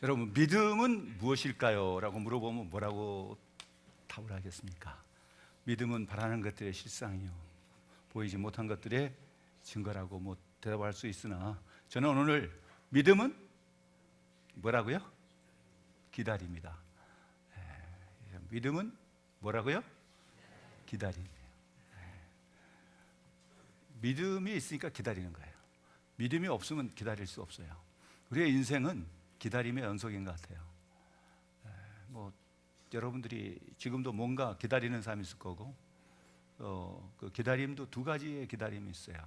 여러분, 믿음은 무엇일까요? 라고 물어보면 뭐라고 답을 하겠습니까? 믿음은 바라는 것들의 실상이요, 보이지 못한 것들의 증거라고 대답할 수 있으나, 저는 오늘 믿음은 뭐라고요? 기다립니다. 믿음은 뭐라고요? 기다림이에요. 믿음이 있으니까 기다리는 거예요. 믿음이 없으면 기다릴 수 없어요. 우리의 인생은 기다림의 연속인 것 같아요. 여러분들이 지금도 뭔가 기다리는 삶이 있을 거고, 그 기다림도 두 가지의 기다림이 있어요.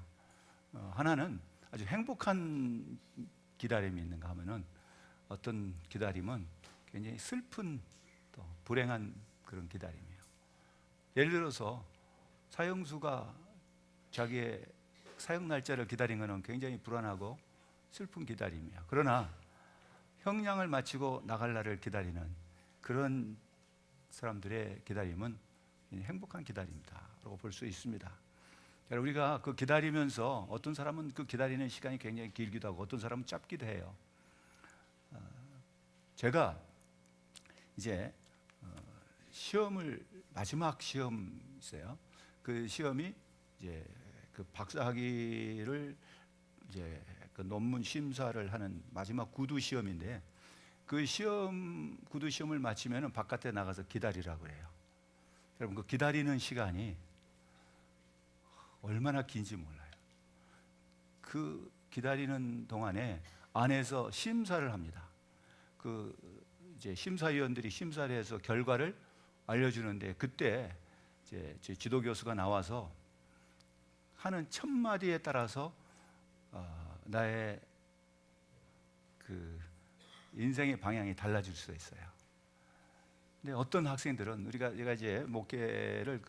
하나는 아주 행복한 기다림이 있는가 하면은, 어떤 기다림은 굉장히 슬픈, 또 불행한 그런 기다림이에요. 예를 들어서 사형수가 자기의 사형 날짜를 기다린 것은 굉장히 불안하고 슬픈 기다림이에요. 그러나 형량을 마치고 나갈 날을 기다리는 그런 사람들의 기다림은 행복한 기다림이다라고 볼 수 있습니다. 우리가 그 기다리면서 어떤 사람은 그 기다리는 시간이 굉장히 길기도 하고 어떤 사람은 짧기도 해요. 제가 이제 시험을, 마지막 시험 있어요. 그 시험이 이제 그 박사학위를 이제 그 논문 심사를 하는 마지막 구두 시험인데, 그 시험, 구두 시험을 마치면은 바깥에 나가서 기다리라고 그래요. 여러분, 그 기다리는 시간이 얼마나 긴지 몰라요. 그 기다리는 동안에 안에서 심사를 합니다. 그 이제 심사위원들이 심사를 해서 결과를 알려주는데, 그때 이제 제 지도 교수가 나와서 하는 첫 마디에 따라서 나의 그 인생의 방향이 달라질 수 있어요. 근데 어떤 학생들은, 제가 이제 목회를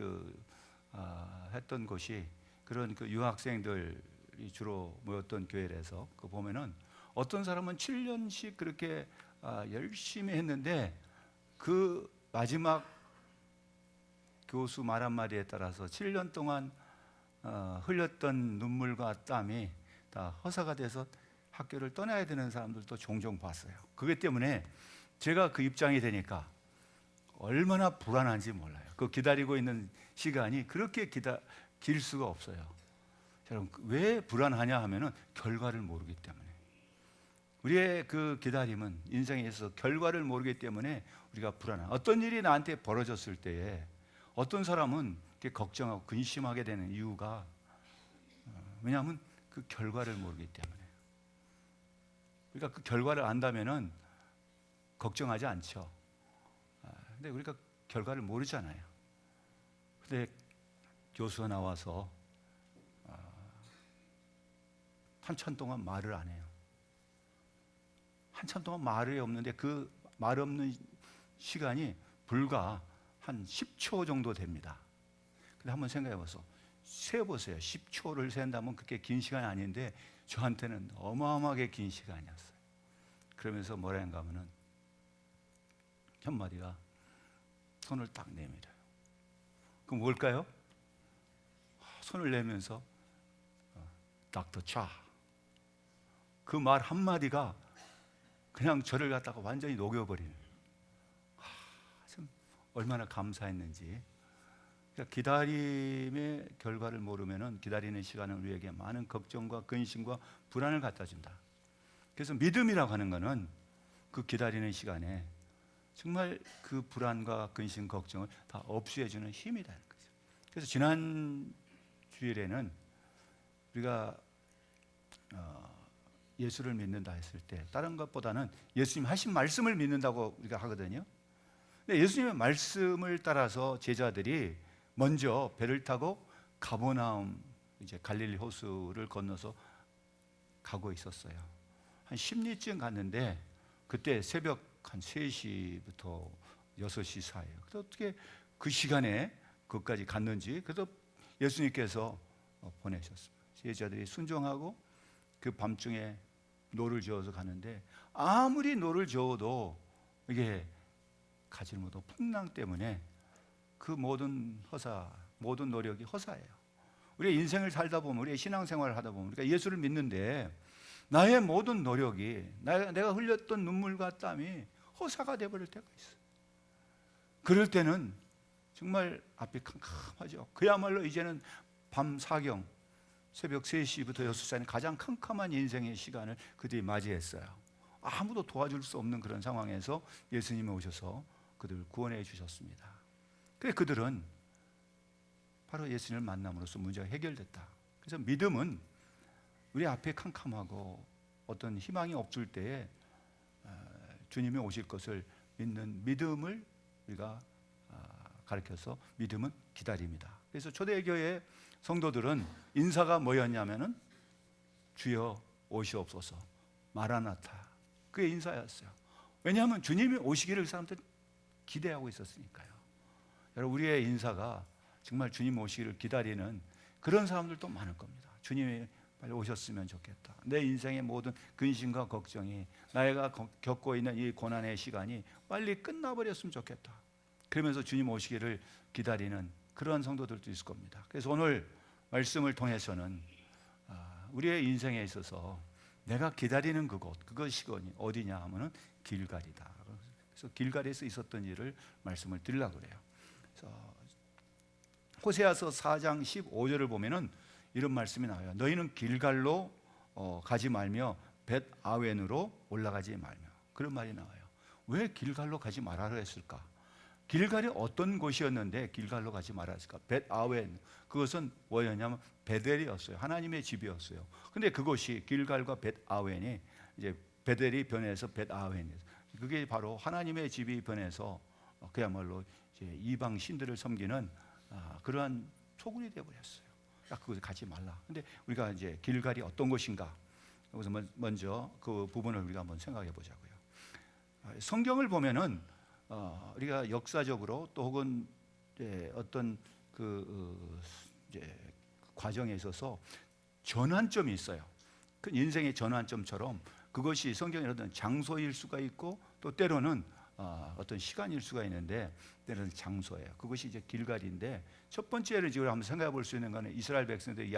했던 곳이 그런 그 유학생들이 주로 모였던 교회라서, 그 보면은 어떤 사람은 7년씩 그렇게 열심히 했는데, 그 마지막 교수 말 한마디에 따라서 7년 동안 흘렸던 눈물과 땀이 다 허사가 돼서 학교를 떠나야 되는 사람들도 종종 봤어요. 그것 때문에 제가 그 입장이 되니까 얼마나 불안한지 몰라요. 그 기다리고 있는 시간이 그렇게 길 수가 없어요. 여러분, 왜 불안하냐 하면은 결과를 모르기 때문에. 우리의 그 기다림은 인생에 있어서 결과를 모르기 때문에 우리가 불안한, 어떤 일이 나한테 벌어졌을 때에 어떤 사람은 걱정하고 근심하게 되는 이유가, 왜냐하면 그 결과를 모르기 때문에. 우리가 그 결과를 안다면은 걱정하지 않죠. 근데 우리가 결과를 모르잖아요. 근데 교수가 나와서 한참 동안 말을 안 해요. 한참 동안 말이 없는데, 그 말 없는 시간이 불과 한 10초 정도 됩니다. 근데 한번 생각해 보세요. 세어보세요. 10초를 센다면 그렇게 긴 시간이 아닌데, 저한테는 어마어마하게 긴 시간이었어요. 그러면서 뭐라 했는가 하면은, 한마디가 손을 딱 내밀어요. 그럼 뭘까요? 손을 내면서 닥터 차, 그 말 한마디가 그냥 저를 갖다가 완전히 녹여버리는, 참 얼마나 감사했는지. 그러니까 기다림의 결과를 모르면은, 기다리는 시간은 우리에게 많은 걱정과 근심과 불안을 갖다 준다. 그래서 믿음이라고 하는 것은 그 기다리는 시간에 정말 그 불안과 근심, 걱정을 다 없애주는 힘이라는 거죠. 그래서 지난 주일에는 우리가 예수를 믿는다 했을 때, 다른 것보다는 예수님 하신 말씀을 믿는다고 우리가 하거든요. 근데 예수님의 말씀을 따라서 제자들이 먼저 배를 타고 가버나움, 이제 갈릴리 호수를 건너서 가고 있었어요. 한 10리쯤 갔는데, 그때 새벽 한 3시부터 6시 사이에요. 그래서 어떻게 그 시간에 그것까지 갔는지, 그래서 예수님께서 보내셨습니다. 제자들이 순종하고 그 밤중에 노를 저어서 가는데, 아무리 노를 저어도 이게 가지 못하고 풍랑 때문에 그 모든 노력이 허사예요. 우리의 인생을 살다 보면, 우리의 신앙생활을 하다 보면, 우리가 예수를 믿는데 나의 모든 노력이, 내가 흘렸던 눈물과 땀이 허사가 되어버릴 때가 있어요. 그럴 때는 정말 앞이 캄캄하죠. 그야말로 이제는 밤 사경, 새벽 3시부터 6시까지 가장 캄캄한 인생의 시간을 그들이 맞이했어요. 아무도 도와줄 수 없는 그런 상황에서 예수님이 오셔서 그들을 구원해 주셨습니다. 그래서 그들은 바로 예수님을 만남으로써 문제가 해결됐다. 그래서 믿음은 우리 앞에 캄캄하고 어떤 희망이 없을 때에 주님이 오실 것을 믿는 믿음을 우리가 가르쳐서, 믿음은 기다립니다. 그래서 초대교회 성도들은 인사가 뭐였냐면은 주여 오시옵소서, 마라나타, 그게 인사였어요. 왜냐하면 주님이 오시기를 그 사람들은 기대하고 있었으니까요. 여러분, 우리의 인사가 정말 주님 오시기를 기다리는 그런 사람들도 많을 겁니다. 주님이 빨리 오셨으면 좋겠다. 내 인생의 모든 근심과 걱정이, 내가 겪고 있는 이 고난의 시간이 빨리 끝나버렸으면 좋겠다. 그러면서 주님 오시기를 기다리는 그런 성도들도 있을 겁니다. 그래서 오늘 말씀을 통해서는 우리의 인생에 있어서 내가 기다리는 그것이 어디냐 하면은 길갈이다. 그래서 길갈에서 있었던 일을 말씀을 드리려고 그래요. 그래서 호세아서 4장 15절을 보면은 이런 말씀이 나와요. 너희는 길갈로 가지 말며 벳아웬으로 올라가지 말며, 그런 말이 나와요. 왜 길갈로 가지 말아라 했을까? 길갈이 어떤 곳이었는데 길갈로 가지 말아야 했을까? 벳아웬, 그것은 뭐였냐면 베델이었어요. 하나님의 집이었어요. 근데 그곳이, 길갈과 벳아웬이 이제 베델이 변해서 벳아웬이었어요. 그게 바로 하나님의 집이 변해서 그야말로 이제 이방 신들을 섬기는 그러한 소굴이 되어버렸어요. 그곳에 가지 말라. 근데 우리가 이제 길갈이 어떤 곳인가? 여기서 먼저 그 부분을 우리가 한번 생각해 보자고요. 성경을 보면은 우리가 역사적으로 또 혹은 어떤 이제 과정에 있어서 전환점이 있어요. 그 인생의 전환점처럼 그것이 성경의 어떤 장소일 수가 있고, 또 때로는 어떤 시간일 수가 있는데, 때로는 장소예요. 그것이 이제 길갈인데, 첫 번째를 지금 한번 생각해 볼 수 있는 것은 이스라엘 백성들이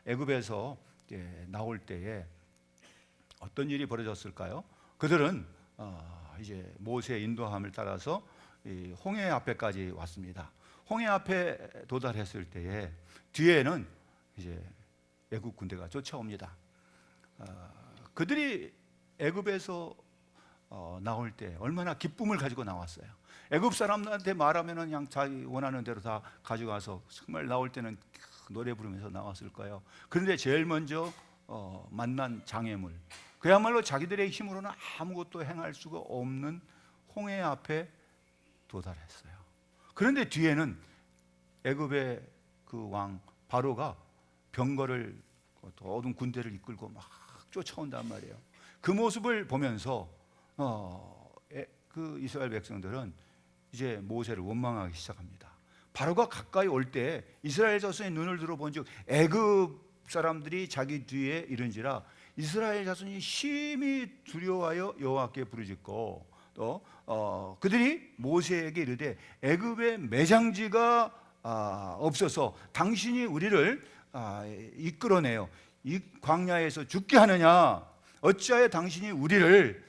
애굽에서 나올 때에 어떤 일이 벌어졌을까요? 그들은 이제 모세의 인도함을 따라서 홍해 앞에까지 왔습니다. 홍해 앞에 도달했을 때에 뒤에는 이제 애굽 군대가 쫓아옵니다. 그들이 애굽에서 나올 때 얼마나 기쁨을 가지고 나왔어요. 애굽 사람들한테 말하면은 그냥 자기 원하는 대로 다 가져가서 정말 나올 때는 노래 부르면서 나왔을 거예요. 그런데 제일 먼저 만난 장애물, 그야말로 자기들의 힘으로는 아무것도 행할 수가 없는 홍해 앞에 도달했어요. 그런데 뒤에는 애굽의 그 왕 바로가 병거를, 모든 군대를 이끌고 막 쫓아온단 말이에요. 그 모습을 보면서 그 이스라엘 백성들은 이제 모세를 원망하기 시작합니다. 바로가 가까이 올 때 이스라엘 자손의 눈을 들어본 즉 애굽 사람들이 자기 뒤에 이른지라 이스라엘 자손이 심히 두려워하여 여호와께 부르짖고, 또 그들이 모세에게 이르되 애굽의 매장지가 없어서 당신이 우리를 이끌어내요 이 광야에서 죽게 하느냐, 어찌하여 당신이 우리를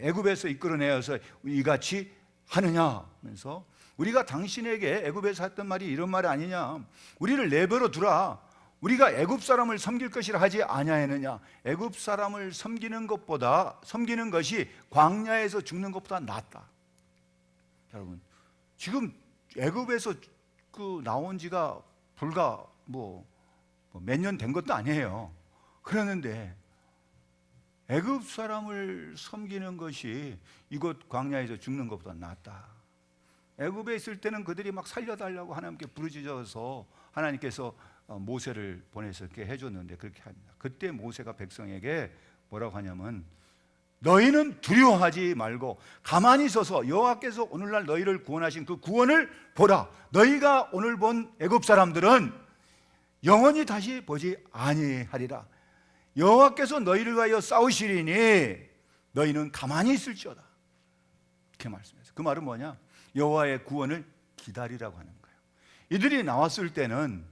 애굽에서 이끌어내어서 이같이 하느냐 하면서, 우리가 당신에게 애굽에서 했던 말이 이런 말이 아니냐, 우리를 내버려 두라, 우리가 애굽 사람을 섬길 것이라 하지 아니하였느냐, 애굽 사람을 섬기는 것이 광야에서 죽는 것보다 낫다. 여러분, 지금 애굽에서 나온 지가 불과 몇 년 된 것도 아니에요. 그러는데 애굽 사람을 섬기는 것이 이곳 광야에서 죽는 것보다 낫다. 애굽에 있을 때는 그들이 막 살려달라고 하나님께 부르짖어서 하나님께서 모세를 보내서 이렇게 해줬는데 그렇게 합니다. 그때 모세가 백성에게 뭐라고 하냐면, 너희는 두려워하지 말고 가만히 서서 여호와께서 오늘날 너희를 구원하신 그 구원을 보라. 너희가 오늘 본 애굽 사람들은 영원히 다시 보지 아니하리라. 여호와께서 너희를 위하여 싸우시리니 너희는 가만히 있을지어다. 이렇게 말씀했어요. 그 말은 뭐냐? 여호와의 구원을 기다리라고 하는 거예요. 이들이 나왔을 때는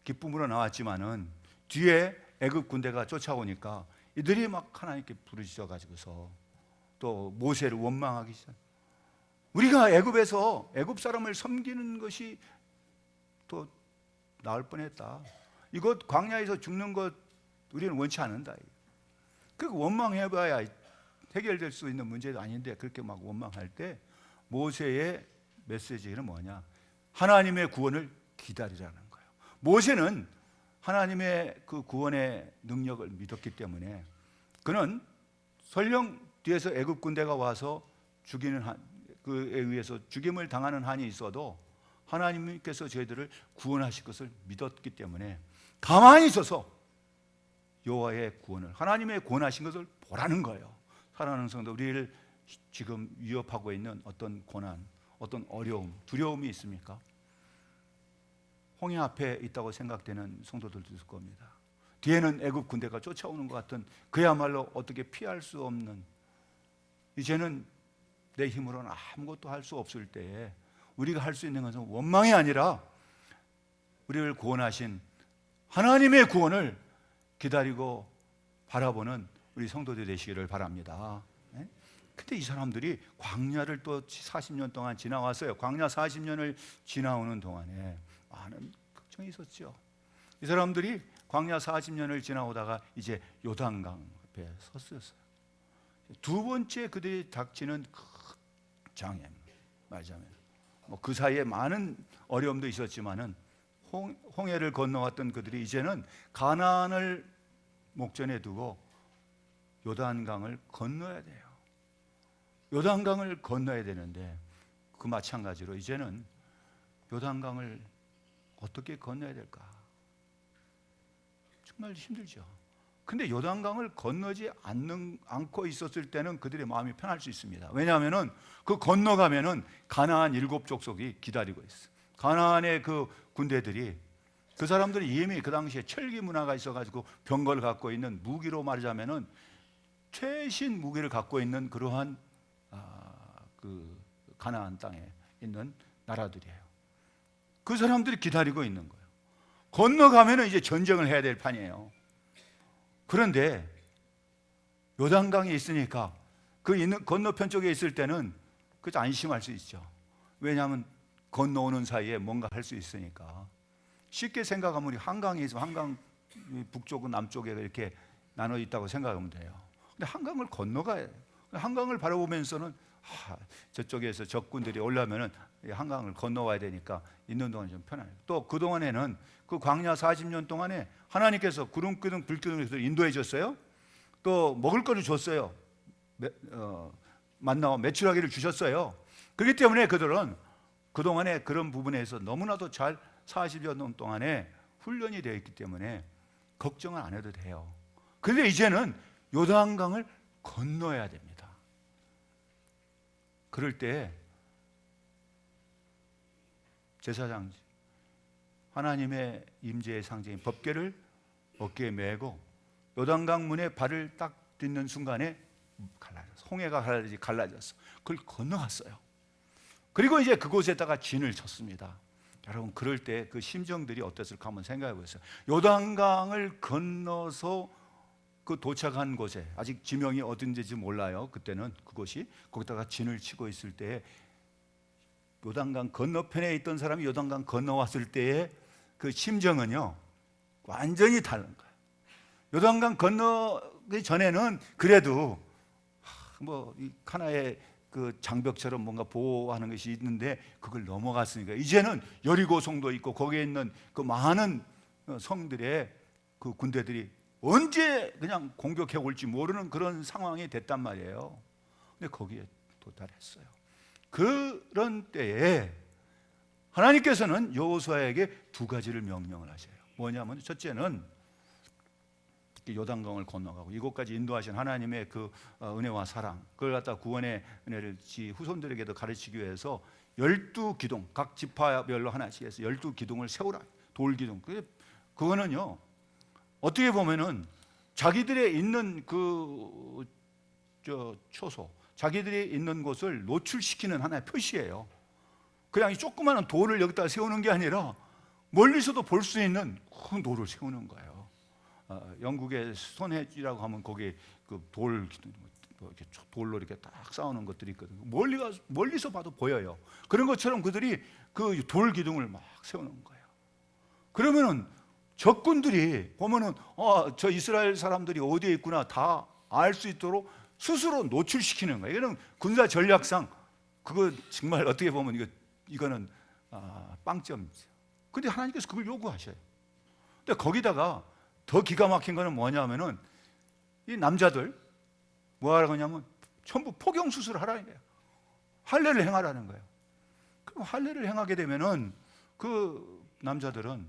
기쁨으로 나왔지만은 뒤에 애굽 군대가 쫓아오니까 이들이 막 하나님께 부르짖어 가지고서 또 모세를 원망하기 시작. 우리가 애굽에서 애굽 사람을 섬기는 것이 더 나을 뻔했다. 이것 광야에서 죽는 것 우리는 원치 않는다. 그 원망해봐야 해결될 수 있는 문제도 아닌데 그렇게 막 원망할 때 모세의 메시지는 뭐냐? 하나님의 구원을 기다리라는 거예요. 모세는 하나님의 그 구원의 능력을 믿었기 때문에 그는 설령 뒤에서 애굽 군대가 와서 죽이는 그에 의해서 죽임을 당하는 한이 있어도 하나님께서 저희들을 구원하실 것을 믿었기 때문에 가만히 있어서 여호와의 구원을, 하나님의 구원하신 것을 보라는 거예요. 사랑하는 성도, 우리를 지금 위협하고 있는 어떤 고난, 어떤 어려움, 두려움이 있습니까? 홍해 앞에 있다고 생각되는 성도들도 있을 겁니다. 뒤에는 애굽 군대가 쫓아오는 것 같은, 그야말로 어떻게 피할 수 없는, 이제는 내 힘으로는 아무것도 할 수 없을 때에 우리가 할 수 있는 것은 원망이 아니라 우리를 구원하신 하나님의 구원을 기다리고 바라보는 우리 성도들 되시기를 바랍니다. 근데 이 사람들이 광야를 또 40년 동안 지나왔어요. 광야 40년을 지나오는 동안에 많은 걱정이 있었죠. 이 사람들이 광야 40년을 지나오다가 이제 요단강 앞에 섰어요. 두 번째 그들이 닥치는 큰 장애, 말하자면 그 사이에 많은 어려움도 있었지만은 홍해를 건너왔던 그들이 이제는 가나안을 목전에 두고 요단강을 건너야 돼요. 요단강을 건너야 되는데 그 마찬가지로 이제는 요단강을 어떻게 건너야 될까? 정말 힘들죠. 근데 요단강을 건너지 않고 있었을 때는 그들의 마음이 편할 수 있습니다. 왜냐하면은 그 건너가면은 가나안 7족속이 기다리고 있어. 가나안의 그 군대들이, 그 사람들이 이미 그 당시에 철기 문화가 있어가지고 병거를 갖고 있는, 무기로 말하자면은 최신 무기를 갖고 있는 그러한 그 가나안 땅에 있는 나라들이에요. 그 사람들이 기다리고 있는 거예요. 건너가면은 이제 전쟁을 해야 될 판이에요. 그런데 요단강이 있으니까 그 건너편 쪽에 있을 때는 그저 안심할 수 있죠. 왜냐하면 건너오는 사이에 뭔가 할 수 있으니까. 쉽게 생각하면 우리 한강이 있으면 한강 북쪽은 남쪽에 이렇게 나눠 있다고 생각하면 돼요. 근데 한강을 건너가야 돼요. 한강을 바라보면서는 저쪽에서 적군들이 올라오면은 한강을 건너와야 되니까 있는 동안 좀 편해요. 또 그 동안에는 그 광야 40년 동안에 하나님께서 구름 기둥 불 기둥에서 인도해 줬어요. 또 먹을 거를 줬어요. 만나와 메추라기를 주셨어요. 그렇기 때문에 그들은 그 동안에 그런 부분에서 너무나도 잘 40여 년 동안에 훈련이 되어 있기 때문에 걱정을 안 해도 돼요. 그런데 이제는 요단강을 건너야 됩니다. 그럴 때 제사장, 하나님의 임재의 상징인 법궤를 어깨에 메고 요단강 문에 발을 딱 딛는 순간에 갈라졌어. 홍해가 갈라졌어. 그걸 건너갔어요. 그리고 이제 그곳에다가 진을 쳤습니다. 여러분, 그럴 때 그 심정들이 어땠을까 한번 생각해 보세요. 요단강을 건너서 그 도착한 곳에, 아직 지명이 어딘지 몰라요. 그때는 그곳이, 거기다가 진을 치고 있을 때 요단강 건너편에 있던 사람이 요단강 건너왔을 때의 그 심정은요 완전히 다른 거예요. 요단강 건너기 전에는 그래도 뭐 하나의 그 장벽처럼 뭔가 보호하는 것이 있는데 그걸 넘어갔으니까 이제는 여리고성도 있고 거기에 있는 그 많은 성들의 그 군대들이 언제 그냥 공격해 올지 모르는 그런 상황이 됐단 말이에요. 근데 거기에 도달했어요. 그런 때에 하나님께서는 여호수아에게 두 가지를 명령을 하셔요. 뭐냐면 첫째는 요단강을 건너가고 이곳까지 인도하신 하나님의 그 은혜와 사랑, 그걸 갖다 구원의 은혜를 지 후손들에게도 가르치기 위해서 12기둥, 각 지파별로 하나씩 해서 12기둥을 세우라. 돌기둥. 그거는요 어떻게 보면은 자기들의 있는 그 초소, 자기들이 있는 곳을 노출시키는 하나의 표시예요. 그냥 이 조그마한 돌을 여기다 세우는 게 아니라 멀리서도 볼 수 있는 큰 돌을 세우는 거예요. 영국의 스톤헤지라고 하면 거기 그돌 뭐 이렇게 돌로 이렇게 딱 쌓아놓은 것들이 있거든요. 멀리서 봐도 보여요. 그런 것처럼 그들이 그 돌 기둥을 막 세워놓은 거예요. 그러면은 적군들이 보면은 저 이스라엘 사람들이 어디에 있구나 다 알 수 있도록 스스로 노출시키는 거예요. 이거는 군사 전략상 그거 정말 어떻게 보면 이거는 빵점이죠. 근데 하나님께서 그걸 요구하셔요. 근데 거기다가 더 기가 막힌 거는 뭐냐면은 이 남자들 뭐 하라고 하냐면 전부 포경 수술을 하라는 거예요. 할례를 행하라는 거예요. 그럼 할례를 행하게 되면은 그 남자들은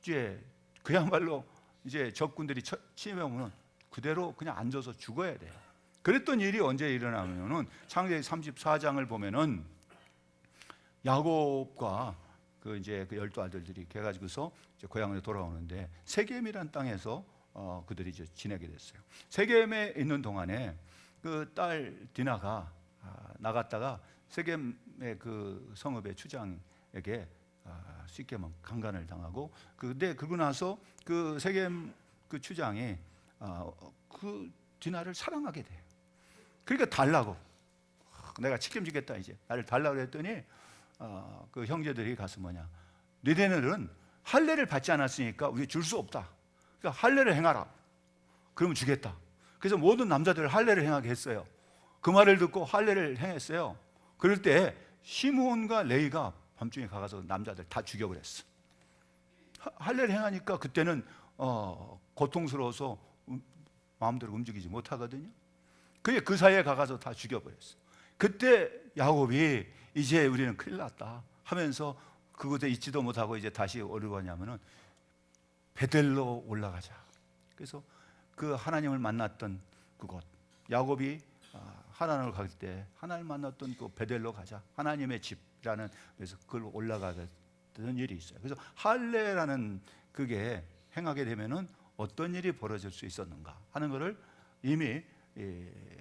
이제 그야말로 이제 적군들이 침해오면 그대로 그냥 앉아서 죽어야 돼요. 그랬던 일이 언제 일어나면은 창세기 34장을 보면은 야곱과 이제 그 12아들들이 개 가지고서 이제 고향으로 돌아오는데 세겜이란 땅에서 그들이 이제 지내게 됐어요. 세겜에 있는 동안에 그 딸 디나가 나갔다가 세겜의 그 성읍의 추장에게 쉽게 강간을 당하고 근데 그러고 나서 그 세겜 그 추장이 그 디나를 사랑하게 돼요. 그러니까 달라고 내가 책임지겠다 이제 나를 달라고 그랬더니 그 형제들이 가서 너희들은 할례를 받지 않았으니까 우리 줄 수 없다. 그러니까 할례를 행하라. 그러면 주겠다. 그래서 모든 남자들을 할례를 행하게 했어요. 그 말을 듣고 할례를 행했어요. 그럴 때 시므온과 레위가 밤중에 가서 남자들 다 죽여버렸어. 할례를 행하니까 그때는 고통스러워서 마음대로 움직이지 못하거든요. 그 사이에 가서 다 죽여버렸어. 그때 야곱이 이제 우리는 큰일 났다 하면서 그곳에 있지도 못하고 이제 다시 어디로 가냐면은 베델로 올라가자. 그래서 그 하나님을 만났던 그곳 야곱이 하나님을 갈 때 하나님을 만났던 그 베델로 가자. 하나님의 집이라는 그래서 그걸 올라가던 일이 있어요. 그래서 할례라는 그게 행하게 되면은 어떤 일이 벌어질 수 있었는가 하는 것을 이미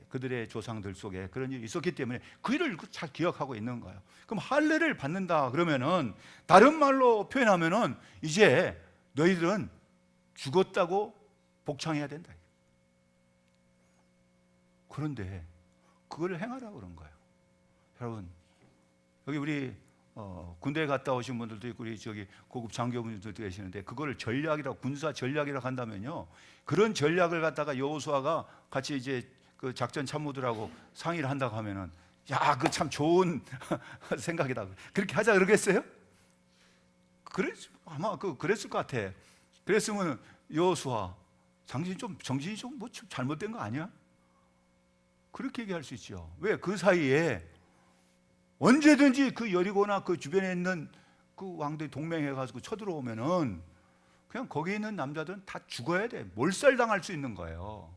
그들의 조상들 속에 그런 일이 있었기 때문에 그 일을 잘 기억하고 있는 거예요. 그럼 할례를 받는다 그러면은 다른 말로 표현하면은 이제 너희들은 죽었다고 복창해야 된다. 그런데 그걸 행하라고 그런 거예요. 여러분 여기 우리 군대에 갔다 오신 분들도 있고 우리 저기 고급 장교분들도 계시는데 그거를 전략이라고 군사 전략이라고 한다면요. 그런 전략을 갖다가 여호수아가 같이 이제 그 작전 참모들하고 상의를 한다고 하면은 야, 그 참 좋은 생각이다. 그렇게 하자 그러겠어요? 아마 그랬을 것 같아. 그랬으면 여호수아 정신이 좀 뭐 잘못된 거 아니야? 그렇게 얘기할 수 있죠. 왜? 그 사이에 언제든지 그 여리고나 그 주변에 있는 그 왕들이 동맹해가지고 쳐들어오면은 그냥 거기 있는 남자들은 다 죽어야 돼. 몰살당할 수 있는 거예요.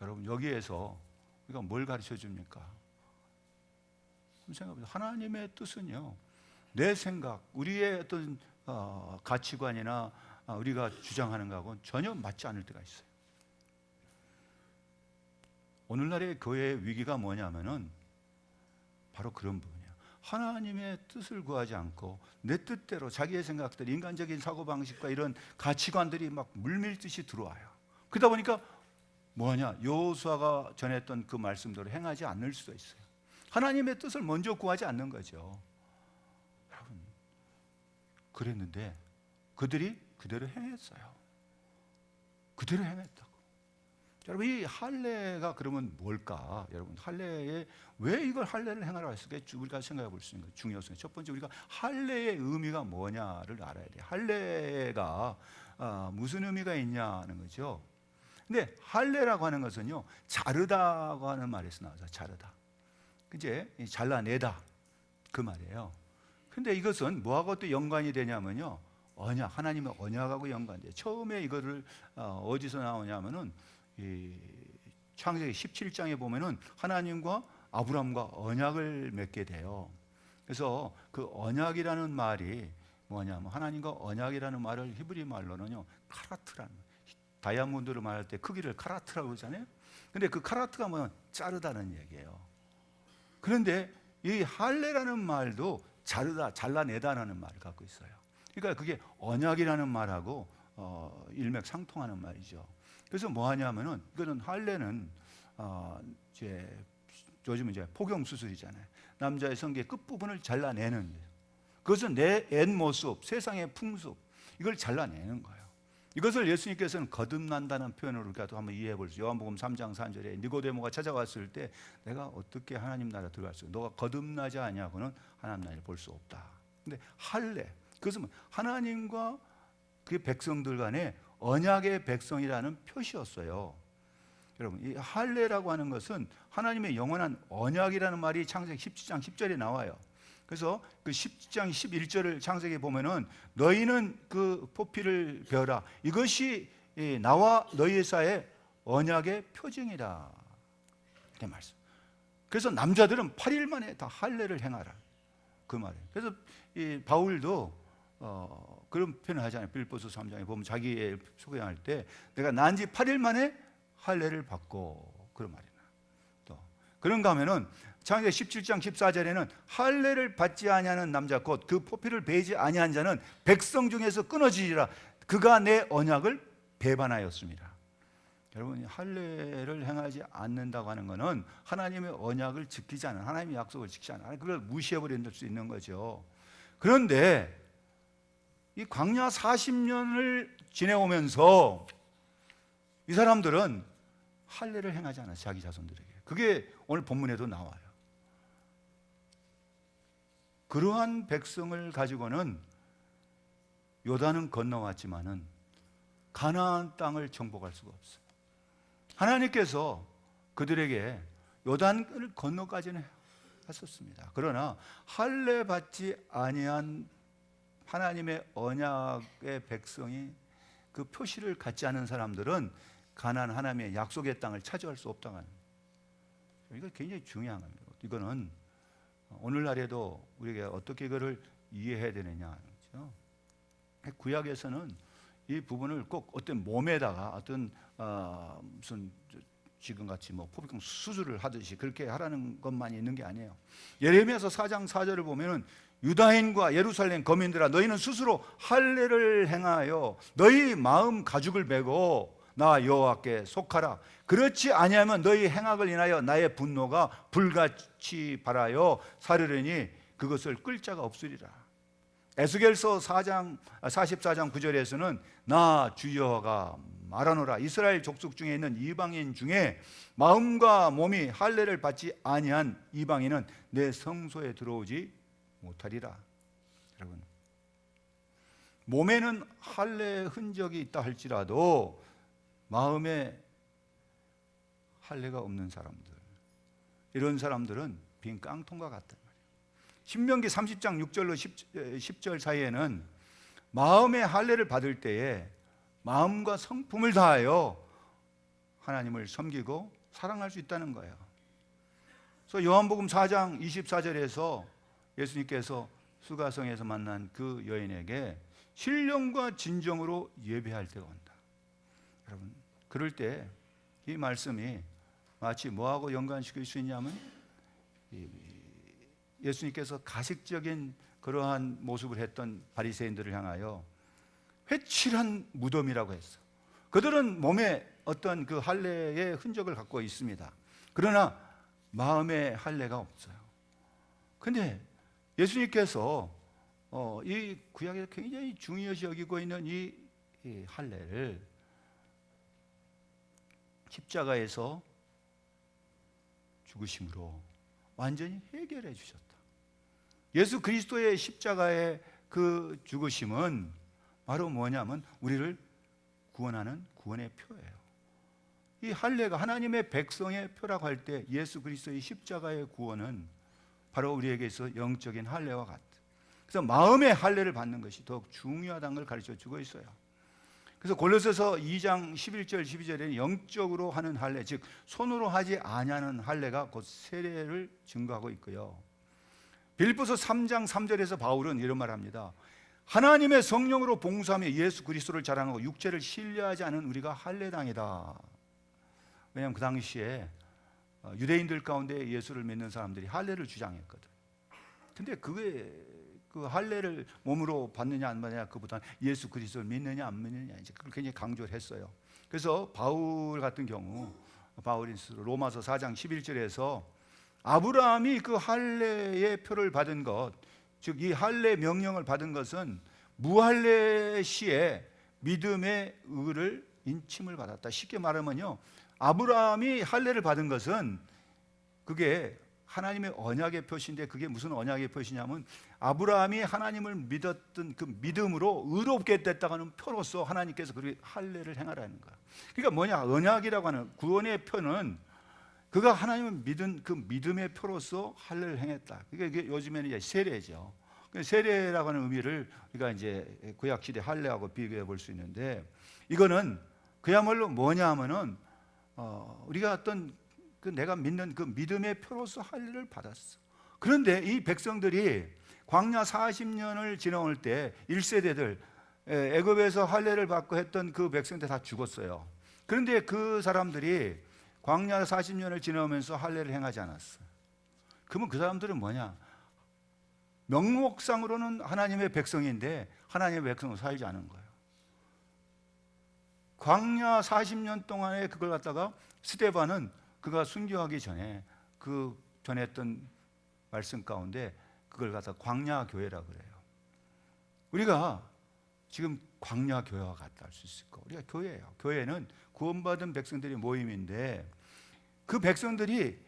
여러분 여기에서 우리가 뭘 가르쳐 줍니까? 생각해보세요. 하나님의 뜻은요, 내 생각, 우리의 어떤 가치관이나 우리가 주장하는 것하고는 전혀 맞지 않을 때가 있어요. 오늘날의 교회의 위기가 뭐냐면은 바로 그런 부분이에요. 하나님의 뜻을 구하지 않고 내 뜻대로 자기의 생각들, 인간적인 사고방식과 이런 가치관들이 막 물밀듯이 들어와요. 그러다 보니까 뭐하냐? 여호수아가 전했던 그 말씀대로 행하지 않을 수도 있어요. 하나님의 뜻을 먼저 구하지 않는 거죠. 여러분, 그랬는데 그들이 그대로 행했어요. 그대로 행했다고. 여러분, 이 할례가 그러면 뭘까? 여러분, 할례에 왜 이걸 할례를 행하라고 했을까? 우리가 생각해 볼 수 있는 거예요. 중요성. 첫 번째, 우리가 할례의 의미가 뭐냐를 알아야 돼요. 할례가 무슨 의미가 있냐는 거죠. 근데 할례라고 하는 것은요, 자르다고 하는 말에서 나와서 자르다. 이제 잘라내다 그 말이에요. 근데 이것은 뭐하고 또 연관이 되냐면요, 언약, 하나님의 언약하고 연관돼요. 처음에 이거를 어디서 나오냐면은 이 창세기 17장에 보면은 하나님과 아브라함과 언약을 맺게 돼요. 그래서 그 언약이라는 말이 뭐냐면 하나님과 언약이라는 말을 히브리 말로는요, 카라트라는, 다이아몬드를 말할 때 크기를 카라트라고 그러잖아요. 근데 그 카라트가 뭐냐면 자르다는 얘기예요. 그런데 이 할례라는 말도 자르다, 잘라내다라는 말을 갖고 있어요. 그러니까 그게 언약이라는 말하고 일맥상통하는 말이죠. 그래서 뭐 하냐면은 이거는 할례는 이제 요즘 이제 포경 수술이잖아요. 남자의 성기의 끝 부분을 잘라내는, 그것은 내 옛 모습, 세상의 풍습, 이걸 잘라내는 거예요. 이것을 예수님께서는 거듭난다는 표현으로 우리가 한번 이해해 볼 수 있어요. 요한복음 3장 4절에 니고데모가 찾아왔을 때 내가 어떻게 하나님 나라 들어갈 수 있어? 너가 거듭나지 않냐고는 하나님 나라를 볼 수 없다. 근데 할례, 그것은 하나님과 그 백성들 간의 언약의 백성이라는 표시였어요. 여러분, 이 할례라고 하는 것은 하나님의 영원한 언약이라는 말이 창세기 17장 10절에 나와요. 그래서 그 10장 11절을 창세기에 보면은 너희는 그 포피를 베어라, 이것이 나와 너희 사이의 언약의 표징이라, 이렇게 말씀. 그래서 남자들은 8일 만에 다 할례를 행하라, 그 말이에요. 그래서 이 바울도 그런 표현을 하잖아요. 빌립보서 3장에 보면 자기의 소개할 때 내가 난 지 8일 만에 할례를 받고, 그런 말이에요. 또 그런가 하면은 창세기 17장 14절에는 할례를 받지 아니하는 남자 곧 그 포피를 베지 아니한 자는 백성 중에서 끊어지리라, 그가 내 언약을 배반하였습니다. 여러분, 할례를 행하지 않는다고 하는 것은 하나님의 언약을 지키지 않은, 하나님의 약속을 지키지 않은, 그걸 무시해버릴 수 있는 거죠. 그런데 이 광야 40년을 지내오면서 이 사람들은 할례를 행하지 않았어요, 자기 자손들에게. 그게 오늘 본문에도 나와요. 그러한 백성을 가지고는 요단은 건너왔지만은 가나안 땅을 정복할 수가 없어요. 하나님께서 그들에게 요단을 건너까지는 했었습니다. 그러나 할례 받지 아니한 하나님의 언약의 백성이, 그 표시를 갖지 않은 사람들은 가나안 하나님의 약속의 땅을 차지할 수 없다는 거예요. 이거 굉장히 중요한 겁니다. 이거는 오늘날에도 우리가 어떻게 이거를 이해해야 되느냐, 그렇죠? 구약에서는 이 부분을 꼭 어떤 몸에다가 어떤 무슨 지금같이 뭐 포비경 수술을 하듯이 그렇게 하라는 것만 있는 게 아니에요. 예레미야서 4장 4절을 보면은 유다인과 예루살렘 거민들아, 너희는 스스로 할례를 행하여 너희 마음 가죽을 메고 나 여호와께 속하라. 그렇지 아니하면 너희 행악을 인하여 나의 분노가 불같이 발하여 사르르니 그것을 끌 자가 없으리라. 에스겔서 44장 9절에서는 나 주 여호와가 말하노라, 이스라엘 족속 중에 있는 이방인 중에 마음과 몸이 할례를 받지 아니한 이방인은 내 성소에 들어오지 못하리라. 여러분, 몸에는 할례 흔적이 있다 할지라도 마음에 할례가 없는 사람들, 이런 사람들은 빈 깡통과 같단 말이에요. 신명기 30장 6절로 10절 사이에는 마음의 할례를 받을 때에 마음과 성품을 다하여 하나님을 섬기고 사랑할 수 있다는 거예요. 그래서 요한복음 4장 24절에서 예수님께서 수가성에서 만난 그 여인에게 신령과 진정으로 예배할 때가 온다. 여러분, 그럴 때 이 말씀이 마치 뭐하고 연관시킬 수 있냐면 예수님께서 가식적인 그러한 모습을 했던 바리새인들을 향하여 회칠한 무덤이라고 했어. 그들은 몸에 어떤 그 할례의 흔적을 갖고 있습니다. 그러나 마음에 할례가 없어요. 근데 예수님께서 이 구약에서 굉장히 중요시 여기고 있는 이 할례를 십자가에서 죽으심으로 완전히 해결해 주셨다. 예수 그리스도의 십자가의 그 죽으심은 바로 뭐냐면 우리를 구원하는 구원의 표예요. 이 할례가 하나님의 백성의 표라고 할 때 예수 그리스도의 십자가의 구원은 바로 우리에게서 영적인 할례와 같다. 그래서 마음의 할례를 받는 것이 더욱 중요하다는 걸 가르쳐 주고 있어요. 그래서 골로새서 2장 11절 12절에는 영적으로 하는 할례, 즉 손으로 하지 아니하는 할례가 곧 세례를 증거하고 있고요. 빌립보서 3장 3절에서 바울은 이런 말을 합니다. 하나님의 성령으로 봉사하며 예수 그리스도를 자랑하고 육체를 신뢰하지 않은 우리가 할례당이다. 왜냐하면 그 당시에 유대인들 가운데 예수를 믿는 사람들이 할례를 주장했거든. 근데 그게 그 할례를 몸으로 받느냐 안 받느냐, 그보다는 예수 그리스도를 믿느냐 안 믿느냐, 이제 그걸 굉장히 강조를 했어요. 그래서 바울 같은 경우, 바울이 로마서 4장 11절에서 아브라함이 그 할례의 표를 받은 것, 즉 이 할례 명령을 받은 것은 무할례 시에 믿음의 의를 인침을 받았다. 쉽게 말하면요, 아브라함이 할례를 받은 것은 그게 하나님의 언약의 표시인데, 그게 무슨 언약의 표시냐면 아브라함이 하나님을 믿었던 그 믿음으로 의롭게 됐다는 표로서 하나님께서 그렇게 할례를 행하라는 거야. 그러니까 뭐냐, 언약이라고 하는 구원의 표는 그가 하나님을 믿은 그 믿음의 표로서 할례를 행했다. 그러니까 이게 요즘에는 이제 세례죠. 세례라고 하는 의미를 우리가 이제 구약 시대 할례하고 비교해 볼 수 있는데, 이거는 그야말로 뭐냐 하면은 우리가 어떤 그 내가 믿는 그 믿음의 표로서 할례를 받았어. 그런데 이 백성들이 광야 40년을 지나올 때 1세대들 애굽에서 할례를 받고 했던 그 백성들 다 죽었어요. 그런데 그 사람들이 광야 40년을 지나오면서 할례를 행하지 않았어요. 그러면 그 사람들은 뭐냐? 명목상으로는 하나님의 백성인데 하나님의 백성으로 살지 않은 거예요. 광야 40년 동안에 그걸 갖다가 스데반은 그가 순교하기 전에 그 전했던 말씀 가운데 그걸 갖다 광야 교회라 그래요. 우리가 지금 광야 교회와 같다 할 수 있을 거. 우리가 교회예요. 교회는 구원받은 백성들의 모임인데, 그 백성들이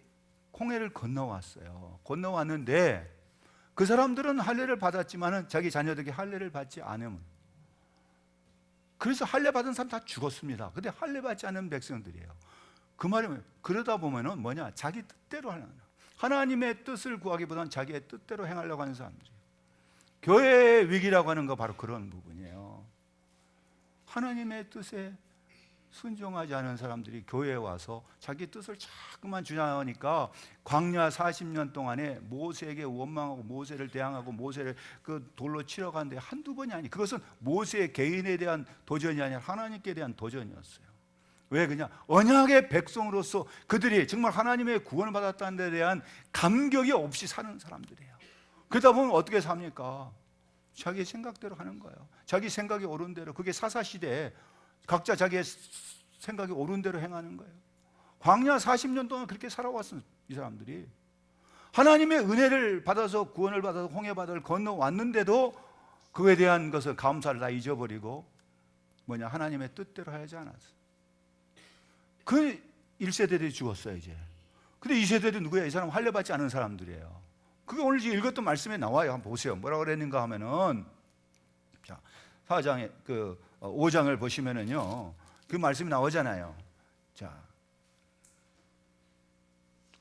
홍해를 건너왔어요. 건너왔는데 그 사람들은 할례를 받았지만은 자기 자녀들에게 할례를 받지 않으면, 그래서 할례 받은 사람 다 죽었습니다. 근데 할례 받지 않은 백성들이에요. 그 말이면 그러다 보면은 뭐냐, 자기 뜻대로 하는, 하나님의 뜻을 구하기보다는 자기의 뜻대로 행하려고 하는 사람들이에요. 교회의 위기라고 하는 거 바로 그런 부분이에요. 하나님의 뜻에 순종하지 않은 사람들이 교회에 와서 자기 뜻을 자꾸만 주장하니까 광야 40년 동안에 모세에게 원망하고 모세를 대항하고 모세를 그 돌로 치러 가는데 한두 번이 아니, 그것은 모세 개인에 대한 도전이 아니라 하나님께 대한 도전이었어요. 왜 그냥 언약의 백성으로서 그들이 정말 하나님의 구원을 받았다는 데 대한 감격이 없이 사는 사람들이에요. 그러다 보면 어떻게 삽니까? 자기 생각대로 하는 거예요. 자기 생각이 옳은 대로, 그게 사사시대에 각자 자기의 생각이 옳은 대로 행하는 거예요. 광야 40년 동안 그렇게 살아왔어요. 이 사람들이 하나님의 은혜를 받아서 구원을 받아서 홍해바다를 건너왔는데도 그에 대한 것을 감사를 다 잊어버리고 뭐냐, 하나님의 뜻대로 하지 않았어요. 그 1세대들이 죽었어요 이제. 근데 2세대들이 누구야? 이 사람 할례 받지 않은 사람들이에요. 그게 오늘 지금 읽었던 말씀에 나와요. 한번 보세요. 뭐라고 그랬는가 하면은, 자, 4장에 5장을 보시면은요, 그 말씀이 나오잖아요. 자,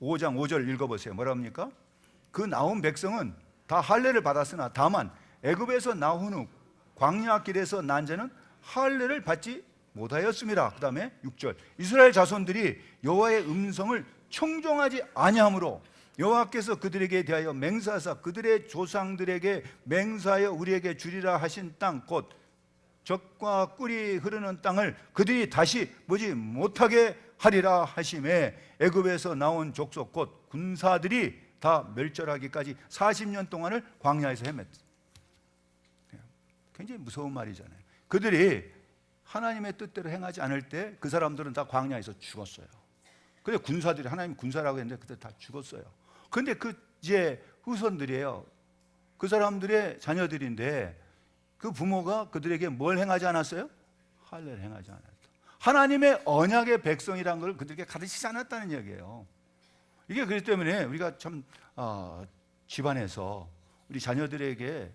5장 5절 읽어보세요. 뭐라 합니까? 그 나온 백성은 다 할례를 받았으나 다만 애굽에서 나온 후 광야 길에서 난 자는 할례를 받지 못하였습니다. 그 다음에 6절, 이스라엘 자손들이 여호와의 음성을 청종하지 아니하므로 여호와께서 그들에게 대하여 맹세하사 그들의 조상들에게 맹세하여 우리에게 주리라 하신 땅, 곧 젖과 꿀이 흐르는 땅을 그들이 다시 보지 못하게 하리라 하심에 애굽에서 나온 족속 곧 군사들이 다 멸절하기까지 40년 동안을 광야에서 헤맸다. 굉장히 무서운 말이잖아요. 그들이 하나님의 뜻대로 행하지 않을 때 그 사람들은 다 광야에서 죽었어요. 근데 군사들이, 하나님 군사라고 했는데 그때 다 죽었어요. 근데 그 이제 후손들이에요. 그 사람들의 자녀들인데 그 부모가 그들에게 뭘 행하지 않았어요? 할례를 행하지 않았다. 하나님의 언약의 백성이라는 걸 그들에게 가르치지 않았다는 얘기예요. 이게 그렇기 때문에 우리가 참 집안에서 우리 자녀들에게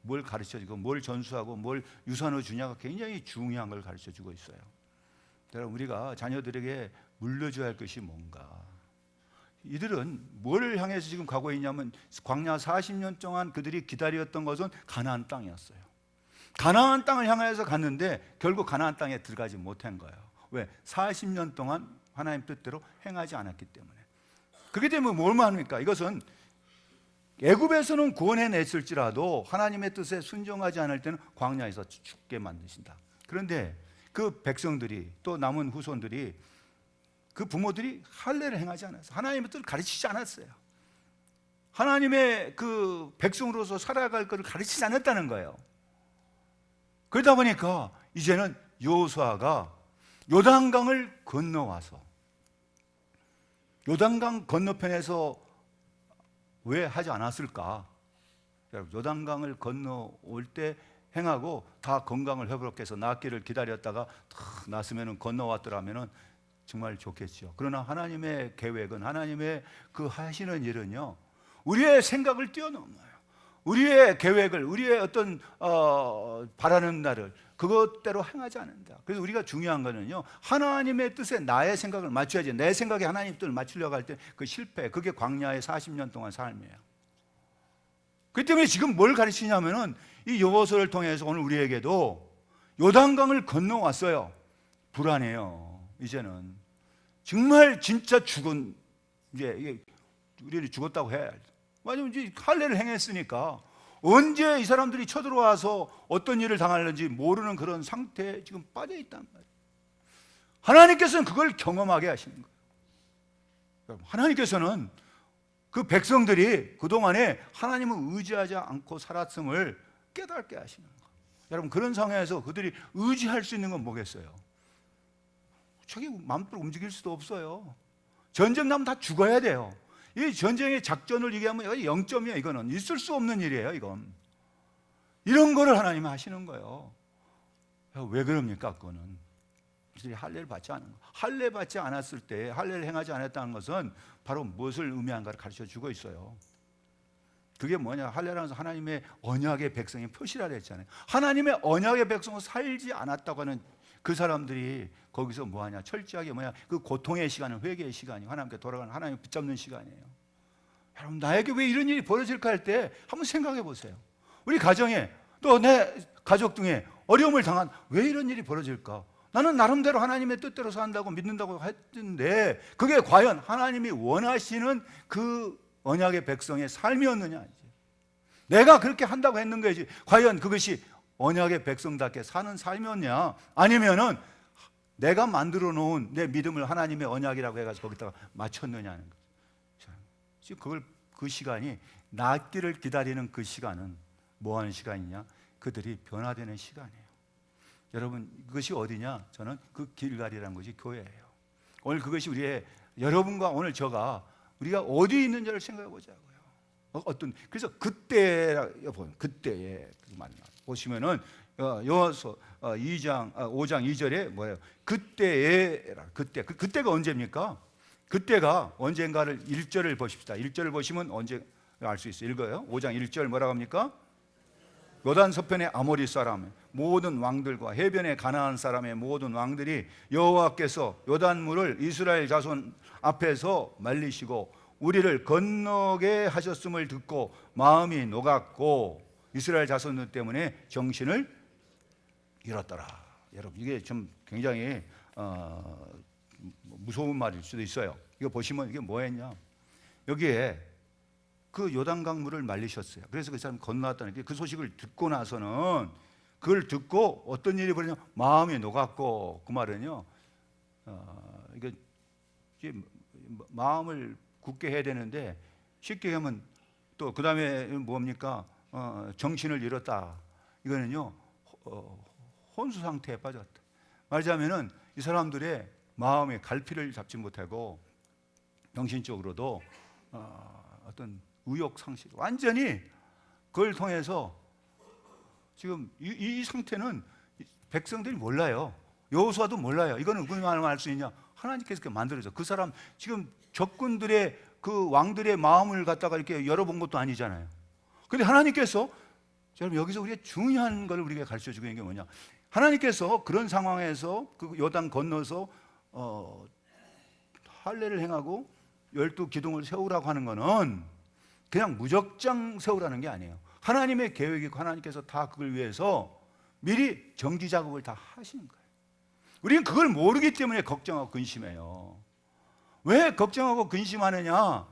뭘 가르쳐주고 뭘 전수하고 뭘 유산을 주냐가 굉장히 중요한 걸 가르쳐주고 있어요. 여러분, 우리가 자녀들에게 물려줘야 할 것이 뭔가. 이들은 뭘 향해서 지금 가고 있냐면 광야 40년 동안 그들이 기다렸던 것은 가나안 땅이었어요. 가나안 땅을 향해서 갔는데 결국 가나안 땅에 들어가지 못한 거예요. 왜? 40년 동안 하나님 뜻대로 행하지 않았기 때문에. 그렇기 때문에 뭘 말합니까? 이것은 애굽에서는 구원해냈을지라도 하나님의 뜻에 순종하지 않을 때는 광야에서 죽게 만드신다. 그런데 그 백성들이, 또 남은 후손들이, 그 부모들이 할례를 행하지 않았어요. 하나님의 뜻을 가르치지 않았어요. 하나님의 그 백성으로서 살아갈 것을 가르치지 않았다는 거예요. 그러다 보니까 이제는 여호수아가 요단강을 건너와서, 요단강 건너편에서 왜 하지 않았을까? 여러분, 요단강을 건너올 때 행하고 다 건강을 회복해서 낫기를 기다렸다가 다 났으면 건너왔더라면 정말 좋겠죠. 그러나 하나님의 계획은, 하나님의 그 하시는 일은요, 우리의 생각을 뛰어넘어요. 우리의 계획을, 우리의 어떤 바라는 날을 그것대로 행하지 않는다. 그래서 우리가 중요한 거는요, 하나님의 뜻에 나의 생각을 맞춰야지. 내 생각에 하나님 뜻을 맞추려고 할 때 그 실패, 그게 광야의 40년 동안 삶이에요. 그렇기 때문에 지금 뭘 가르치냐면은 이 여호수아를 통해서 오늘 우리에게도 요단강을 건너왔어요. 불안해요. 이제는 정말 진짜 죽은, 이제 우리는 죽었다고 해. 왜냐면 이제 할례를 행했으니까 언제 이 사람들이 쳐들어와서 어떤 일을 당하는지 모르는 그런 상태에 지금 빠져 있단 말이에요. 하나님께서는 그걸 경험하게 하시는 거예요. 하나님께서는 그 백성들이 그동안에 하나님을 의지하지 않고 살았음을 깨닫게 하시는 거예요. 여러분, 그런 상황에서 그들이 의지할 수 있는 건 뭐겠어요? 자기 마음대로 움직일 수도 없어요. 전쟁 나면 다 죽어야 돼요. 이 전쟁의 작전을 얘기하면 0점이에요. 이거는 있을 수 없는 일이에요. 이건 이런 거를 하나님이 하시는 거예요. 왜 그럽니까? 그거는 그들이 할례를 받지 않은 거. 할례 받지 않았을 때, 할례를 행하지 않았다는 것은 바로 무엇을 의미한가를 가르쳐 주고 있어요. 그게 뭐냐? 할례라는 것은 하나님의 언약의 백성의 표시라 그랬잖아요. 하나님의 언약의 백성은 살지 않았다고 하는 그 사람들이 거기서 뭐하냐? 철저하게 뭐냐? 그 고통의 시간은 회개의 시간이에요. 하나님께 돌아가는, 하나님 붙잡는 시간이에요. 여러분, 나에게 왜 이런 일이 벌어질까 할 때 한번 생각해 보세요. 우리 가정에, 또 내 가족 중에 어려움을 당한, 왜 이런 일이 벌어질까? 나는 나름대로 하나님의 뜻대로 산다고 믿는다고 했는데 그게 과연 하나님이 원하시는 그 언약의 백성의 삶이었느냐? 내가 그렇게 한다고 했는 거지, 과연 그것이 언약의 백성답게 사는 삶이었냐? 아니면은 내가 만들어 놓은 내 믿음을 하나님의 언약이라고 해가지고 거기다가 맞췄느냐는 거죠. 지금 그걸, 그 시간이, 낫기를 기다리는 그 시간은 뭐 하는 시간이냐? 그들이 변화되는 시간이에요. 여러분, 그것이 어디냐? 저는 그 길갈이라는 것이 교회예요. 오늘 그것이 우리의, 여러분과 오늘 우리가 어디 있는지를 생각해 보자고요. 그래서 그때에 보시면은 여호수아 5장 2절에 뭐예요? 그때가 언제입니까? 그때가 언젠가를 1절을 보십시다. 1절을 보시면 언제 알 수 있어요. 읽어요. 5장 1절 뭐라고 합니까? 요단 서편의 아모리 사람 모든 왕들과 해변의 가나안 사람의 모든 왕들이 여호와께서 요단물을 이스라엘 자손 앞에서 말리시고 우리를 건너게 하셨음을 듣고 마음이 녹았고 이스라엘 자손들 때문에 정신을 잃었더라. 여러분, 이게 좀 굉장히 무서운 말일 수도 있어요. 이거 보시면 이게 뭐였냐? 여기에 그 요단강 물을 말리셨어요. 그래서 그 사람 건너왔다는 게, 그 소식을 듣고 나서는, 그걸 듣고 어떤 일이 벌어지냐? 마음이 녹았고, 그 말은요, 이게 마음을 굳게 해야 되는데 쉽게 하면 또 그 다음에 뭡니까? 정신을 잃었다. 이거는요, 혼수 상태에 빠졌다. 말하자면은 이 사람들의 마음의 갈피를 잡지 못하고 정신적으로도 어떤 의욕 상실, 완전히 그걸 통해서 지금 이 상태는 백성들이 몰라요. 여호수아도 몰라요. 이거는 무슨 말을 할 수 있냐? 하나님께서 이렇게 만들어서 그 사람, 지금 적군들의 그 왕들의 마음을 갖다가 이렇게 열어본 것도 아니잖아요. 근데 하나님께서, 여러분, 여기서 우리가 중요한 걸 우리가 가르쳐 주고 있는 게 뭐냐? 하나님께서 그런 상황에서 그 요단 건너서 할례를 행하고 12기둥을 세우라고 하는 거는 그냥 무적장 세우라는 게 아니에요. 하나님의 계획이고 하나님께서 다 그걸 위해서 미리 정지 작업을 다 하시는 거예요. 우리는 그걸 모르기 때문에 걱정하고 근심해요. 왜 걱정하고 근심하느냐?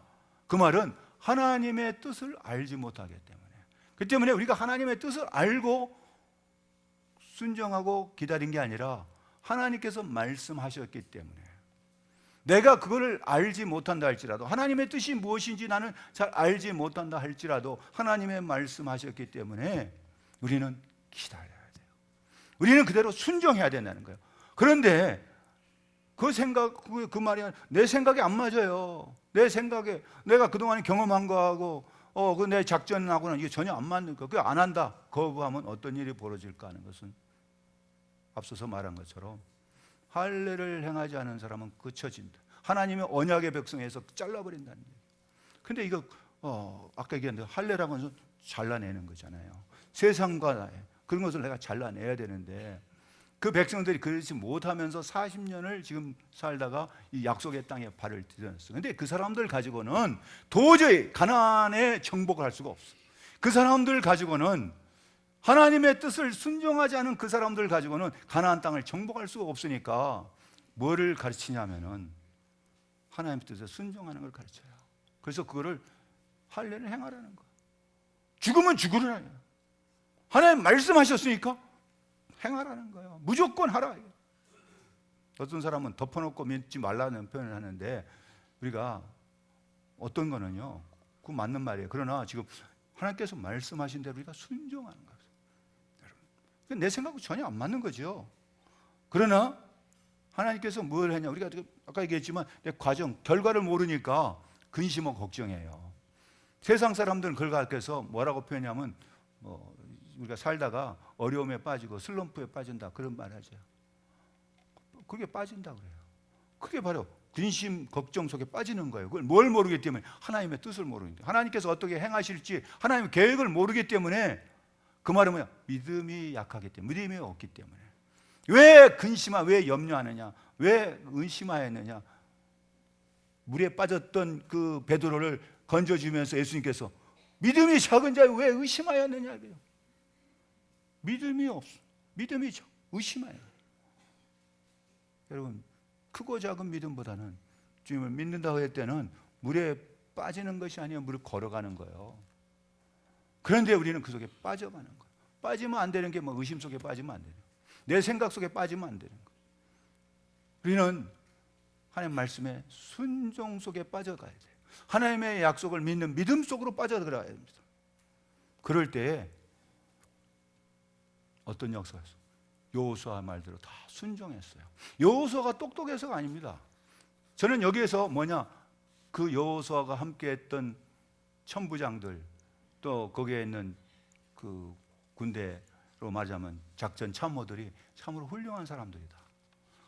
그 말은 하나님의 뜻을 알지 못하기 때문에. 그 때문에 우리가 하나님의 뜻을 알고 순종하고 기다린 게 아니라 하나님께서 말씀하셨기 때문에. 내가 그거를 알지 못한다 할지라도, 하나님의 뜻이 무엇인지 나는 잘 알지 못한다 할지라도 하나님의 말씀하셨기 때문에 우리는 기다려야 돼요. 우리는 그대로 순종해야 된다는 거예요. 그런데 그 말이 내 생각에 안 맞아요. 내 생각에 내가 그동안에 경험한 거하고 그 내 작전하고는 이게 전혀 안 맞는 거. 그거 안 한다. 거부하면 어떤 일이 벌어질까 하는 것은 앞서서 말한 것처럼 할례를 행하지 않은 사람은 그쳐진다. 하나님의 언약의 백성에서 잘라버린다는 얘기예요. 근데 이거 아까 얘기했는데 할례라고 해서 잘라내는 거잖아요. 세상과 그런 것을 내가 잘라내야 되는데 그 백성들이 그렇지 못하면서 40년을 지금 살다가 이 약속의 땅에 발을 디뎠어요. 근데 그 사람들 가지고는 도저히 가나안에 정복을 할 수가 없어요. 그 사람들 가지고는 하나님의 뜻을 순종하지 않은 그 사람들 가지고는 가나안 땅을 정복할 수가 없으니까 뭐를 가르치냐면은 하나님의 뜻에 순종하는 걸 가르쳐요. 그래서 그거를 할례를 행하라는 거예요. 죽으면 죽으라는 거예요. 하나님 말씀하셨으니까 행하라는 거예요. 무조건 하라. 어떤 사람은 덮어놓고 믿지 말라는 표현을 하는데 우리가 어떤 거는요, 그 맞는 말이에요. 그러나 지금 하나님께서 말씀하신 대로 우리가 순종하는 거예요. 여러분, 내 생각하고 전혀 안 맞는 거죠. 그러나 하나님께서 뭘 했냐, 우리가 아까 얘기했지만 내 과정, 결과를 모르니까 근심하고 걱정해요. 세상 사람들은 그걸 가르쳐서 뭐라고 표현하냐면 우리가 살다가 어려움에 빠지고 슬럼프에 빠진다 그런 말 하죠. 그게 빠진다 그래요. 그게 바로 근심 걱정 속에 빠지는 거예요. 그걸 뭘 모르기 때문에 하나님의 뜻을 모르는데, 하나님께서 어떻게 행하실지 하나님의 계획을 모르기 때문에, 그 말은 뭐야? 믿음이 약하기 때문에, 믿음이 없기 때문에. 왜 왜 염려하느냐, 왜 의심하였느냐. 물에 빠졌던 그 베드로를 건져주면서 예수님께서 믿음이 작은 자여 왜 의심하였느냐. 믿음이 없어. 믿음이 의심해요. 여러분, 크고 작은 믿음보다는 주님을 믿는다고 할 때는 물에 빠지는 것이 아니라 물을 걸어가는 거예요. 그런데 우리는 그 속에 빠져가는 거예요. 빠지면 안 되는 게 의심 속에 빠지면 안 되는 거예요. 내 생각 속에 빠지면 안 되는 거예요. 우리는 하나님 말씀에 순종 속에 빠져가야 돼요. 하나님의 약속을 믿는 믿음 속으로 빠져들어야 됩니다. 그럴 때 어떤 역사가 있어요? 여호수아 말대로 다 순종했어요. 여호수아가 똑똑해서가 아닙니다. 저는 여기에서 그 여호수아가 함께했던 천부장들, 또 거기에 있는 그 군대로 말하자면 작전 참모들이 참으로 훌륭한 사람들이다.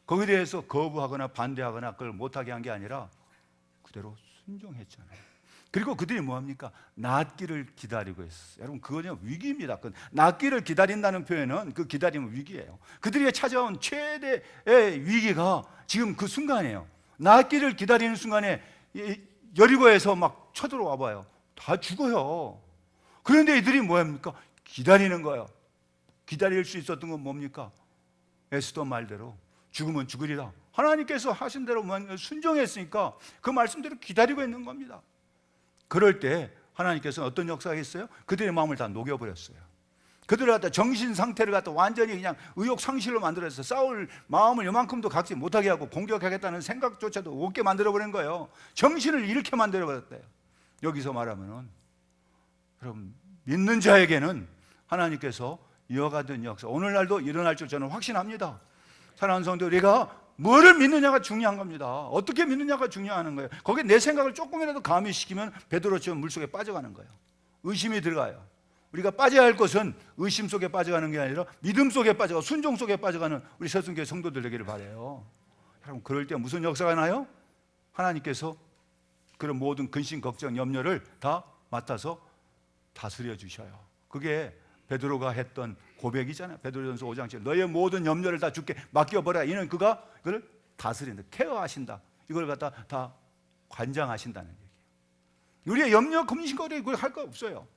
거기에 대해서 거부하거나 반대하거나 그걸 못하게 한 게 아니라 그대로 순종했잖아요. 그리고 그들이 뭐합니까? 낫기를 기다리고 있었어요. 여러분, 그거는 위기입니다. 낫기를 기다린다는 표현은 그 기다림은 위기예요. 그들에게 찾아온 최대의 위기가 지금 그 순간이에요. 낫기를 기다리는 순간에 여리고에서 막 쳐들어와 봐요. 다 죽어요. 그런데 이들이 뭐합니까? 기다리는 거예요. 기다릴 수 있었던 건 뭡니까? 에스더 말대로 죽으면 죽으리라. 하나님께서 하신 대로 순종했으니까 그 말씀대로 기다리고 있는 겁니다. 그럴 때 하나님께서는 어떤 역사가 있어요? 그들의 마음을 다 녹여버렸어요. 그들을 갖다 정신 상태를 갖다 완전히 그냥 의욕 상실로 만들어서 싸울 마음을 요만큼도 갖지 못하게 하고 공격하겠다는 생각조차도 없게 만들어버린 거예요. 정신을 잃게 만들어버렸대요. 여기서 말하면은 여러분, 믿는 자에게는 하나님께서 이어가던 역사, 오늘날도 일어날 줄 저는 확신합니다. 사랑하는 성도, 우리가 뭐를 믿느냐가 중요한 겁니다. 어떻게 믿느냐가 중요한 거예요. 거기에 내 생각을 조금이라도 가미시키면 베드로처럼 물속에 빠져가는 거예요. 의심이 들어가요. 우리가 빠져야 할 것은 의심 속에 빠져가는 게 아니라 믿음 속에 빠져가 순종 속에 빠져가는 우리 새순교회 성도들 되기를 바라요. 여러분, 그럴 때 무슨 역사가 나요? 하나님께서 그런 모든 근심, 걱정, 염려를 다 맡아서 다스려 주셔요. 그게 베드로가 했던 고백이잖아요. 베드로전서 5장 7, 너의 모든 염려를 다 주께 맡겨버려. 이는 그가 그걸 다스린다, 케어하신다. 이걸 갖다 다 관장하신다는 얘기예요. 우리의 염려, 근심거리 그걸 할 거 없어요.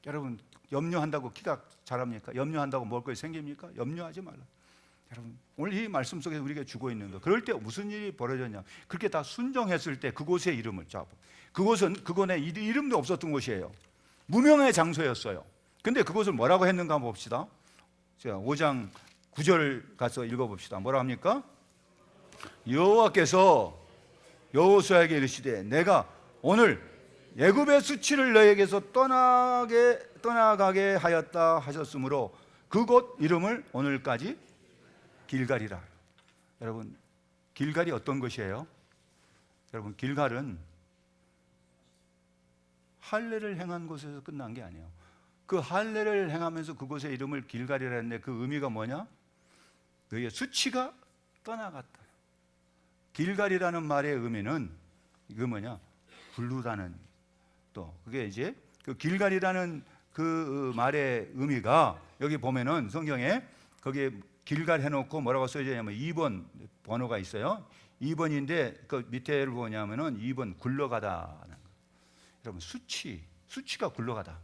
여러분, 염려한다고 키가 자랍니까? 염려한다고 먹을 것이 생깁니까? 염려하지 말라. 여러분, 오늘 이 말씀 속에서 우리가 주고 있는 거, 그럴 때 무슨 일이 벌어졌냐? 그렇게 다 순종했을 때 그곳의 이름을 잡고, 그곳에 이름도 없었던 곳이에요. 무명의 장소였어요. 근데 그것을 뭐라고 했는가 한번 봅시다. 자, 5장 9절 가서 읽어봅시다. 뭐라 합니까? 여호와께서 여호수아에게 이르시되 내가 오늘 애굽의 수치를 너에게서 떠나가게 하였다 하셨으므로 그곳 이름을 오늘까지 길갈이라. 여러분, 길갈이 어떤 것이에요? 여러분, 길갈은 할례를 행한 곳에서 끝난 게 아니에요. 그 할례를 행하면서 그곳의 이름을 길갈이라 했는데 그 의미가 뭐냐? 너희의 수치가 떠나갔다. 길갈이라는 말의 의미는 이거 뭐냐? 부르다는, 또 그게 이제 그 길갈이라는 그 말의 의미가 여기 보면은 성경에 거기에 길갈 해놓고 뭐라고 써져 있냐면 2번 번호가 있어요. 2번인데 그 밑에를 보냐면은 2번 굴러가다. 여러분, 수치가 굴러가다.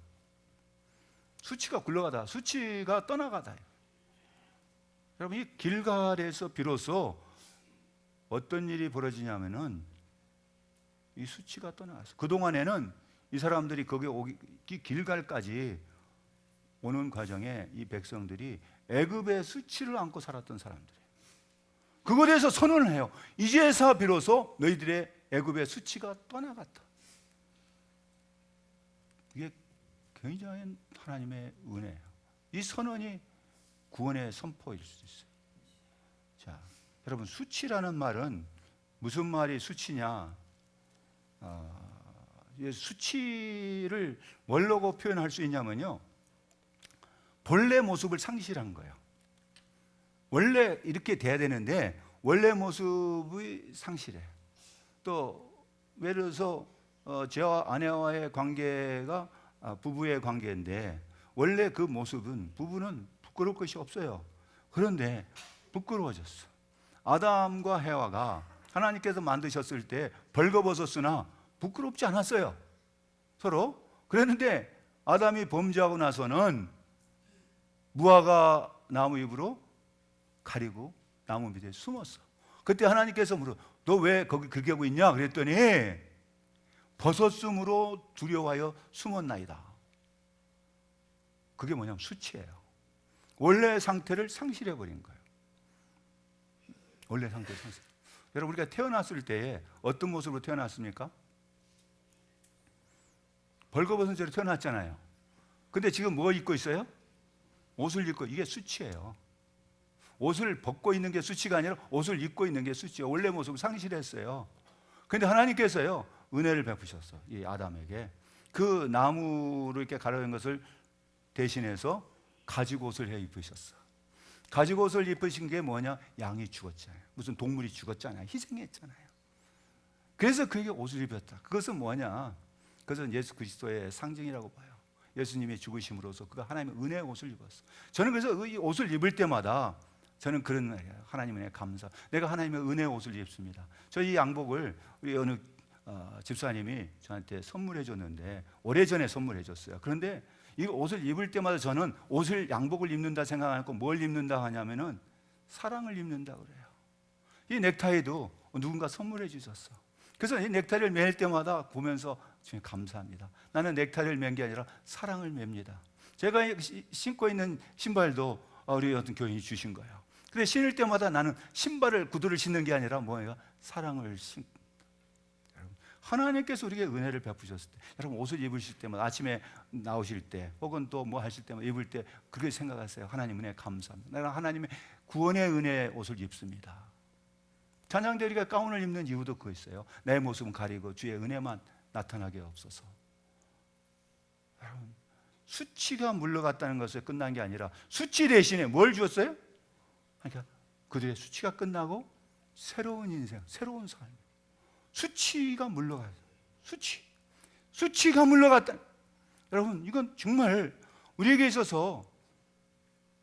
수치가 굴러가다. 수치가 떠나가다. 여러분, 이 길갈에서 비로소 어떤 일이 벌어지냐면은 이 수치가 떠나갔어. 그 동안에는 이 사람들이 거기 오기 길갈까지 오는 과정에 이 백성들이 애굽의 수치를 안고 살았던 사람들이에요. 그거에 대해서 선언을 해요. 이제서 비로소 너희들의 애굽의 수치가 떠나갔다. 이게 굉장한 하나님의 은혜예요. 이 선언이 구원의 선포일 수 있어요. 자, 여러분, 수치라는 말은 무슨 말이 수치냐? 수치를 뭘로 표현할 수 있냐면요, 본래 모습을 상실한 거예요. 원래 이렇게 돼야 되는데 원래 모습이 상실해. 또 예를 들어서 저와 아내와의 관계가 부부의 관계인데 원래 그 모습은, 부부는 부끄러울 것이 없어요. 그런데 부끄러워졌어. 아담과 해와가 하나님께서 만드셨을 때 벌거벗었으나 부끄럽지 않았어요, 서로. 그랬는데 아담이 범죄하고 나서는 무화과 나무 잎으로 가리고 나무 밑에 숨었어. 그때 하나님께서 물어, 너 왜 거기 그렇게 하고 있냐? 그랬더니 벗었음으로 두려워하여 숨었나이다. 그게 뭐냐면 수치예요. 원래 상태를 상실해버린 거예요. 원래 상태를 상실. 여러분, 우리가 태어났을 때에 어떤 모습으로 태어났습니까? 벌거벗은 채로 태어났잖아요. 근데 지금 뭐 입고 있어요? 옷을 입고. 이게 수치예요. 옷을 벗고 있는 게 수치가 아니라 옷을 입고 있는 게 수치예요. 원래 모습을 상실했어요. 그런데 하나님께서요, 은혜를 베푸셨어. 이 아담에게 그 나무로 이렇게 가려진 것을 대신해서 가죽옷을 해 입으셨어. 가죽옷을 입으신 게 뭐냐? 양이 죽었잖아요. 무슨 동물이 죽었잖아요. 희생했잖아요. 그래서 그에게 옷을 입혔다. 그것은 뭐냐? 그것은 예수 그리스도의 상징이라고 봐요. 예수님이 죽으심으로써 그가 하나님의 은혜의 옷을 입었어. 저는 그래서 이 옷을 입을 때마다 저는 그런 말이에요. 하나님의 은혜에 감사. 내가 하나님의 은혜의 옷을 입습니다. 저희 양복을 우리 어느 집사님이 저한테 선물해 줬는데, 오래전에 선물해 줬어요. 그런데 이 옷을 입을 때마다 저는 옷을, 양복을 입는다 생각 안 하고 뭘 입는다 하냐면은 사랑을 입는다 그래요. 이 넥타이도 누군가 선물해 주셨어. 그래서 이 넥타이를 맬 때마다 보면서 주님 감사합니다. 나는 넥타이를 맨 게 아니라 사랑을 맵니다. 제가 신고 있는 신발도 우리 어떤 교인이 주신 거예요. 근데 신을 때마다 나는 신발을, 구두를 신는 게 아니라 뭐예요? 사랑을 신고. 하나님께서 우리에게 은혜를 베푸셨을 때, 여러분 옷을 입으실 때마다, 아침에 나오실 때 혹은 또 뭐 하실 때마다 입을 때 그렇게 생각하세요. 하나님 은혜 감사합니다. 내가 하나님의 구원의 은혜의 옷을 입습니다. 찬양대 우리가 가운을 입는 이유도 그거 있어요. 내 모습은 가리고 주의 은혜만 나타나게 없어서. 여러분, 수치가 물러갔다는 것에 끝난 게 아니라 수치 대신에 뭘 주었어요? 그러니까 그들의 수치가 끝나고 새로운 인생, 새로운 삶. 수치가 물러가요. 수치가 물러갔다. 여러분, 이건 정말 우리에게 있어서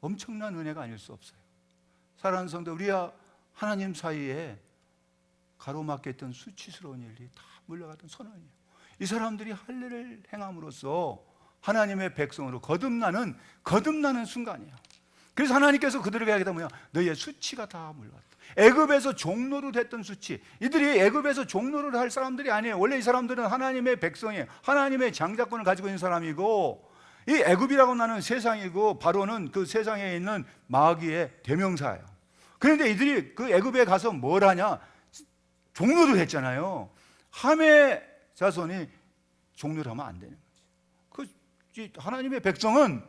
엄청난 은혜가 아닐 수 없어요. 사랑하는 성도, 우리와 하나님 사이에 가로막혀 있던 수치스러운 일이 다 물러갔던 선언이에요. 이 사람들이 할례를 행함으로써 하나님의 백성으로 거듭나는 순간이에요. 그래서 하나님께서 그들에게 하게 되면 너희의 수치가 다 물러갔다. 애굽에서 종로로 됐던 수치, 이들이 애굽에서 종로를 할 사람들이 아니에요. 원래 이 사람들은 하나님의 백성이에요. 하나님의 장자권을 가지고 있는 사람이고, 이 애굽이라고 하는 세상이고 바로는 그 세상에 있는 마귀의 대명사예요. 그런데 이들이 그 애굽에 가서 뭘 하냐? 종로를 했잖아요. 함의 자손이 종로를 하면 안 되는 거죠. 하나님의 백성은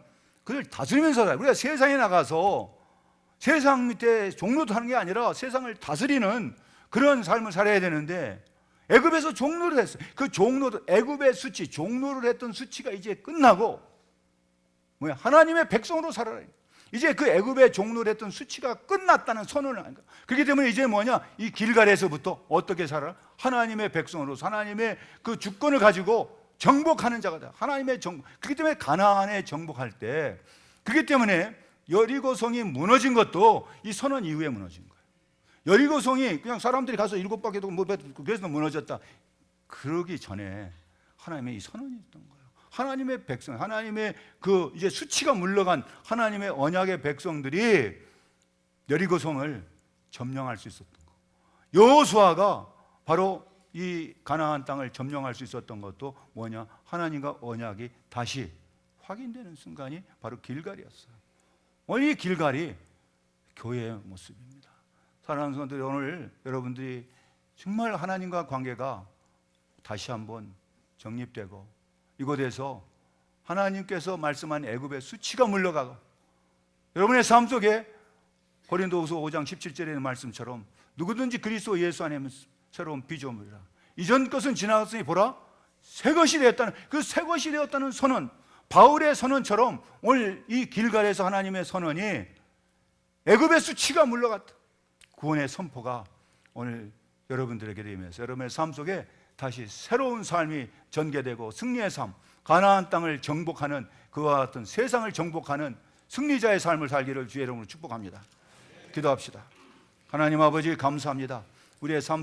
그를 다스리면서 살아요. 우리가 세상에 나가서 세상 밑에 종로도 하는 게 아니라 세상을 다스리는 그런 삶을 살아야 되는데, 애굽에서 종로를 했어요. 그 종로도 애굽의 수치, 종로를 했던 수치가 이제 끝나고 하나님의 백성으로 살아라. 이제 그 애굽의 종로를 했던 수치가 끝났다는 선언을 하니까. 그렇기 때문에 이제 이 길갈에서부터 어떻게 살아라? 하나님의 백성으로 하나님의 그 주권을 가지고 정복하는 자가 돼. 하나님의 정복. 그렇기 때문에 가나안에 정복할 때, 그렇기 때문에 여리고성이 무너진 것도 이 선언 이후에 무너진 거예요. 여리고성이 그냥 사람들이 가서 7바퀴 그래서 무너졌다, 그러기 전에 하나님의 이 선언이 있던 거예요. 하나님의 백성, 하나님의 그 이제 수치가 물러간 하나님의 언약의 백성들이 여리고성을 점령할 수 있었던 거. 여호수아가 바로 이 가나안 땅을 점령할 수 있었던 것도 하나님과 언약이 다시 확인되는 순간이 바로 길갈이었어요. 오늘 이 길갈이 교회의 모습입니다. 사랑하는 성도들이, 오늘 여러분들이 정말 하나님과 관계가 다시 한번 정립되고 이곳에서 하나님께서 말씀한 애굽의 수치가 물러가고, 여러분의 삶 속에 고린도후서 5장 17절에 있는 말씀처럼 누구든지 그리스도 예수 안에 새로운 피조물이라, 이전 것은 지나갔으니 보라 새 것이 되었다는, 그 새 것이 되었다는 선언, 바울의 선언처럼 오늘 이 길갈에서 하나님의 선언이 애굽의 수치가 물러갔다, 구원의 선포가 오늘 여러분들에게 되면서 여러분의 삶 속에 다시 새로운 삶이 전개되고 승리의 삶, 가나안 땅을 정복하는, 그와 같은 세상을 정복하는 승리자의 삶을 살기를 주의 이름으로 축복합니다. 기도합시다. 하나님 아버지, 감사합니다. 우리의 삶